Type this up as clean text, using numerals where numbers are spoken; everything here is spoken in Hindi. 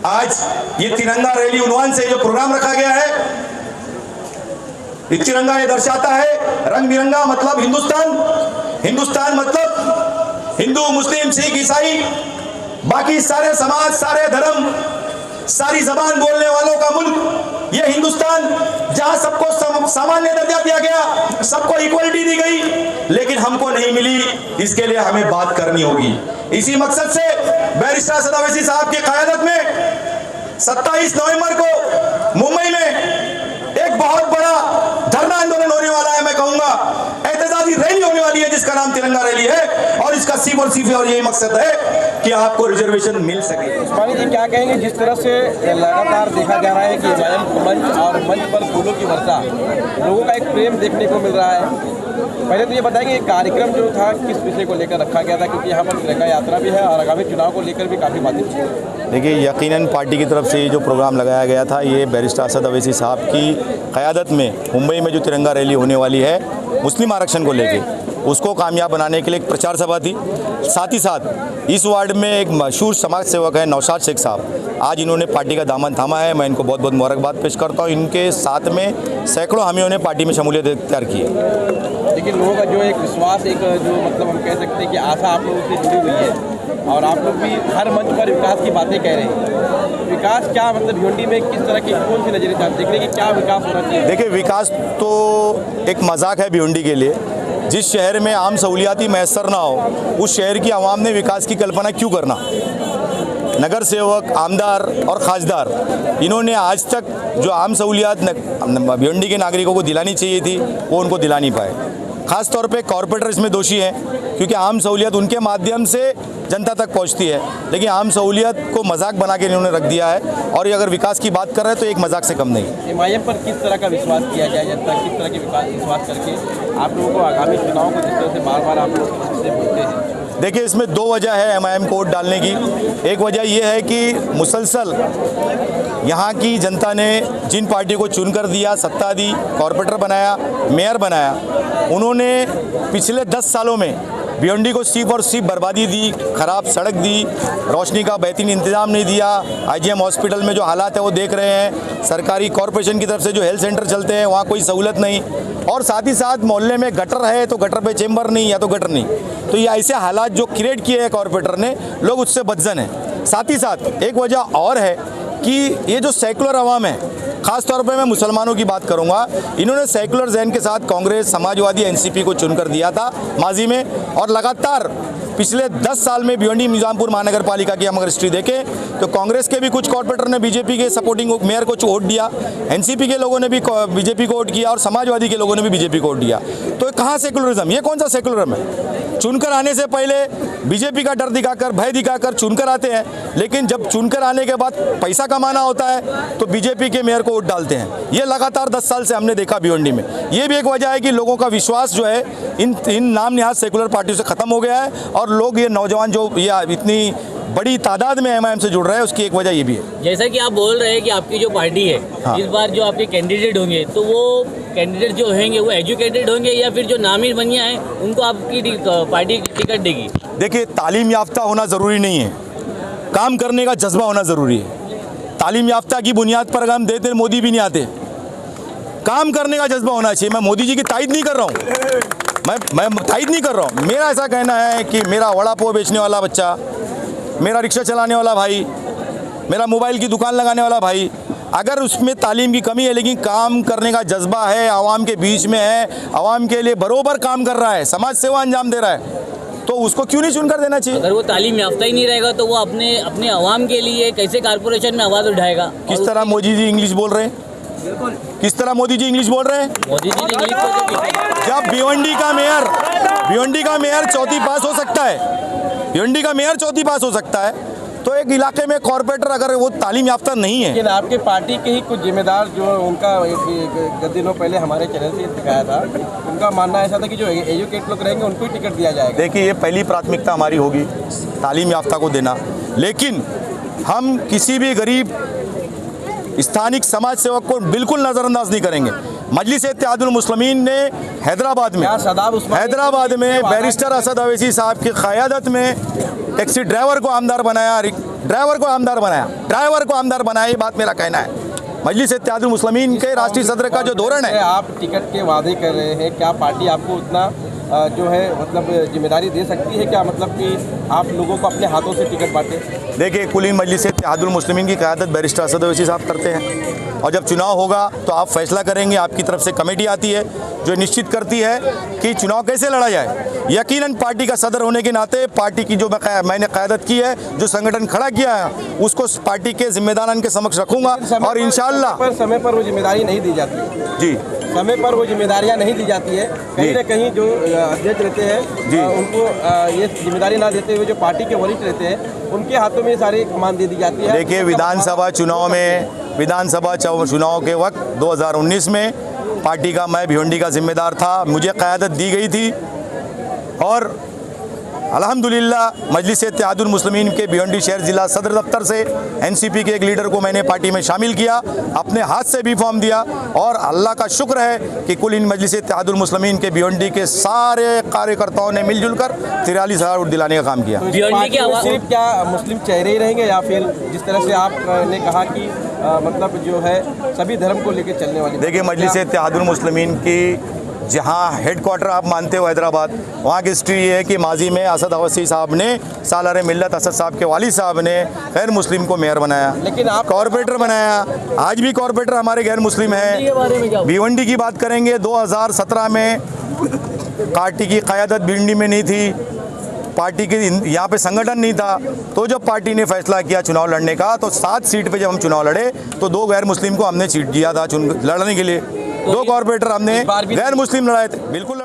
आज ये तिरंगा रैली उन्वान से जो प्रोग्राम रखा गया है, ये तिरंगा ये दर्शाता है रंग बिरंगा मतलब हिंदुस्तान, हिंदुस्तान मतलब हिंदू मुस्लिम सिख ईसाई बाकी सारे समाज सारे धर्म सारी जबान बोलने वालों का मुल्क ये हिंदुस्तान, जहां सबको सामान्य दर्जा दिया गया, सबको इक्वलिटी दी गई, लेकिन हमको नहीं मिली। इसके लिए हमें बात करनी होगी। इसी मकसद से बैरिस्टर असद अवैसी साहब की क़यादत में 27 नवंबर को मुंबई में एक बहुत बड़ा धरना आंदोलन होने वाला है। मैं कहूंगा एहतजाजी रैली होने वाली है जिसका नाम तिरंगा रैली है, और इसका सिर्फ और यही मकसद है कि आपको रिजर्वेशन मिल सके। उस्मानी जी क्या कहेंगे, जिस तरह से लगातार देखा जा रहा है कि मंच और मंच पर फूलों की वर्षा, लोगों का एक प्रेम देखने को मिल रहा है। पहले तो ये बताएंगे कार्यक्रम जो था किस विषय को लेकर रखा गया था, क्योंकि यहाँ पर तिरंगा यात्रा भी है और आगामी चुनाव को लेकर भी काफ़ी बातें थी। देखिए, यकीनन पार्टी की तरफ से ये जो प्रोग्राम लगाया गया था, ये बैरिस्टर असद अवैसी साहब की क़यादत में मुंबई में जो तिरंगा रैली होने वाली है मुस्लिम आरक्षण को लेके, उसको कामयाब बनाने के लिए एक प्रचार सभा थी। साथ ही साथ इस वार्ड में एक मशहूर समाज सेवक है नौशाद शेख साहब, आज इन्होंने पार्टी का दामन थामा है। मैं इनको बहुत बहुत मुबारकबाद पेश करता हूँ। इनके साथ में सैकड़ों हामियों ने पार्टी में शमूलियत इख्तियार की है। लेकिन लोगों का जो एक विश्वास, एक जो मतलब हम कह सकते हैं कि आशा आप लोगों से जुड़ी हुई है, और आप लोग भी हर मंच पर विकास की बातें कह रहे हैं। विकास क्या मतलब भिवंडी में किस तरह की कौन सी नजरिए से आप देख रहे हैं कि क्या विकास होना चाहिए? देखिए, विकास तो एक मजाक है भिवंडी के लिए। जिस शहर में आम सहूलियाती मैसर ना हो, उस शहर की आवाम ने विकास की कल्पना क्यों करना? नगर सेवक, आमदार और खासदार, इन्होंने आज तक जो आम सहूलियात भिवंडी के नागरिकों को दिलानी चाहिए थी, वो उनको दिला नहीं पाए। ख़ास तौर पे कॉरपोरेटर इसमें दोषी हैं, क्योंकि आम सहूलियत उनके माध्यम से जनता तक पहुंचती है, लेकिन आम सहूलियत को मजाक बना के इन्होंने रख दिया है। और ये अगर विकास की बात कर रहे हैं तो एक मजाक से कम नहीं। MIM पर किस तरह का विश्वास किया जाए, जनता किस तरह के विश्वास करके आप लोगों को आगामी चुनाव को जिस तरह से बार बार आप लोग से बोलते हैं? देखिए, इसमें दो वजह है MIM को वोट डालने की। एक वजह यह है कि मुसलसल यहाँ की जनता ने जिन पार्टी को चुनकर दिया, सत्ता दी, कॉरपोरेटर बनाया, मेयर बनाया, उन्होंने पिछले 10 सालों में भिवंडी को सिर्फ और सिर्फ बर्बादी दी, ख़राब सड़क दी, रोशनी का बेहतरीन इंतज़ाम नहीं दिया। IGM हॉस्पिटल में जो हालात है वो देख रहे हैं। सरकारी कॉरपोरेशन की तरफ से जो हेल्थ सेंटर चलते हैं वहाँ कोई सहूलत नहीं, और साथ ही साथ मोहल्ले में गटर है तो गटर पे चेंबर नहीं या तो गटर नहीं। तो ये ऐसे हालात जो क्रिएट किए हैं कॉरपोरेटर ने, लोग उससे बदजन हैं। साथ ही साथ एक वजह और है कि ये जो सेकुलर अवाम है, ख़ास तौर पे मैं मुसलमानों की बात करूंगा, इन्होंने सेकुलर जहन के साथ कांग्रेस, समाजवादी, NCP को चुनकर दिया था माजी में, और लगातार पिछले 10 साल में भिवंडी निजामपुर महानगर पालिका की हम अगर हिस्ट्री देखें तो कांग्रेस के भी कुछ कॉर्पोरेटर ने बीजेपी के सपोर्टिंग मेयर को वोट दिया, NCP के लोगों ने भी बीजेपी को वोट किया, और समाजवादी के लोगों ने भी बीजेपी को वोट दिया। तो कहाँ सेकुलरिज्म? ये कौन सा सेकुलरिज्म है? चुनकर आने से पहले बीजेपी का डर दिखाकर, भय दिखाकर चुनकर आते हैं, लेकिन जब चुनकर आने के बाद पैसा कमाना होता है तो बीजेपी के मेयर को वोट डालते हैं। ये लगातार 10 साल से हमने देखा भिवंडी में। ये भी एक वजह है कि लोगों का विश्वास जो है इन नाम निहाद सेकुलर पार्टियों से ख़त्म हो गया है, और लोग ये नौजवान जो ये इतनी बड़ी तादाद में MIM से जुड़ रहे हैं, उसकी एक वजह ये भी है। जैसा कि आप बोल रहे हैं कि आपकी जो पार्टी है, हाँ। इस बार जो आपके कैंडिडेट होंगे, तो वो कैंडिडेट जो होंगे वो एजुकेटेड होंगे या फिर जो नामी बनिया है उनको आपकी पार्टी टिकट देगी? देखिए, तालीम याफ्ता होना ज़रूरी नहीं है, काम करने का जज्बा होना ज़रूरी है। तालीम याफ्ता की बुनियाद पर अगर हम देते मोदी भी नहीं आते। काम करने का जज्बा होना चाहिए। मैं मोदी जी की तारीफ नहीं कर रहा हूँ, मैं तारीफ नहीं कर रहा हूँ। मेरा ऐसा कहना है कि मेरा वड़ा पाव बेचने वाला बच्चा, मेरा रिक्शा चलाने वाला भाई, मेरा मोबाइल की दुकान लगाने वाला भाई, अगर उसमें तालीम की कमी है लेकिन काम करने का जज्बा है, आवाम के बीच में है, आवाम के लिए बरोबर काम कर रहा है, समाज सेवा अंजाम दे रहा है, तो उसको क्यों नहीं चुनकर देना चाहिए? अगर वो तालीम याफ्ता ही नहीं रहेगा तो वो अपने आवाम के लिए कैसे कारपोरेशन में आवाज़ उठाएगा? किस तरह मोदी जी इंग्लिश बोल रहे हैं? किस तरह मोदी जी इंग्लिश बोल रहे हैं? मोदी जी इंग्लिश जब भिवंडी का मेयर चौथी पास हो सकता है, भिवंडी का मेयर चौथी पास हो सकता है, तो एक इलाके में कॉर्पोरेटर अगर वो तालीम याफ्ता नहीं है। लेकिन आपके पार्टी के ही कुछ जिम्मेदार जो उनका कुछ दिनों पहले हमारे चैनल से दिखाया था, उनका मानना ऐसा था कि जो एजुकेट लोग रहेंगे उनको ही टिकट दिया जाएगा। देखिए, ये पहली प्राथमिकता हमारी होगी तालीम याफ्ता को देना, लेकिन हम किसी भी गरीब स्थानिक समाज सेवक को बिल्कुल नज़रअंदाज नहीं करेंगे। मजलिस इत्तेहादुल मुस्लिमीन ने हैदराबाद में बैरिस्टर असद अवैसी साहब की क़यादत में टैक्सी ड्राइवर को आमदार बनाया, ड्राइवर को आमदार बनाया, ड्राइवर को आमदार बनाया, ये बात मेरा कहना है। मजलिस इत्तेहादुल मुस्लिमीन के राष्ट्रीय सदर का जो धोरण है, आप टिकट के वादे कर रहे हैं, क्या पार्टी आपको उतना जो है मतलब जिम्मेदारी दे सकती है क्या, मतलब कि आप लोगों को अपने हाथों से टिकट बांटे? देखिए, कुल मजलिस इत्तेहादुल मुस्लिमीन की क़यादत बैरिस्टर असद ओवैसी साहब करते हैं, और जब चुनाव होगा तो आप फैसला करेंगे। आपकी तरफ से कमेटी आती है जो निश्चित करती है कि चुनाव कैसे लड़ा जाए। यकीनन पार्टी का सदर होने के नाते पार्टी की जो मैंने क़यादत की है, जो संगठन खड़ा किया है, उसको पार्टी के जिम्मेदारान के समक्ष रखूंगा और इंशाअल्लाह समय पर वो जिम्मेदारी नहीं दी जाती। जी, समय पर वो जिम्मेदारियां नहीं दी जाती है, कहीं ना कहीं जो अध्यक्ष रहते हैं उनको ये जिम्मेदारी ना देते हुए जो पार्टी के वरिष्ठ रहते हैं उनके हाथों में सारी कमान दे दी जाती है। देखिए, विधानसभा चुनाव के वक्त 2019 में पार्टी का मैं भिवंडी का जिम्मेदार था, मुझे क़यादत दी गई थी और अल्हम्दुलिल्लाह मजलिस इत्तेहादुल मुस्लिमीन के भिवंडी शहर ज़िला सदर दफ्तर से एनसीपी के एक लीडर को मैंने पार्टी में शामिल किया, अपने हाथ से भी फॉर्म दिया, और अल्लाह का शुक्र है कि कुल इन मजलिस इत्तेहादुल मुस्लिमीन के भिवंडी के सारे कार्यकर्ताओं ने मिलजुल कर 43,000 वोट दिलाने का काम किया। सिर्फ क्या मुस्लिम चेहरे ही रहेंगे या फिर जिस तरह से आपने कहा कि मतलब जो है सभी धर्म को लेकर चलने वाली? देखिए, मजलिस इत्तेहादुल मुस्लिमीन की जहाँ हेडक्वार्टर आप मानते हो हैदराबाद, वहाँ की हिस्ट्री ये है कि माजी में असद ओवैसी साहब ने, सालार मिल्लत असद साहब के वालिद साहब ने गैर मुस्लिम को मेयर बनाया, लेकिन आप कॉरपोरेटर बनाया। आज भी कॉरपोरेटर हमारे गैर मुस्लिम हैं। भिवंडी की बात करेंगे, 2017 में पार्टी की क़यादत भिवंडी में नहीं थी, पार्टी के यहाँ पे संगठन नहीं था, तो जब पार्टी ने फैसला किया चुनाव लड़ने का, तो 7 सीट पे जब हम चुनाव लड़े तो 2 गैर मुस्लिम को हमने सीट दिया था लड़ने के लिए, 2 कॉरपोरेटर हमने गैर मुस्लिम लड़ाए थे। बिल्कुल।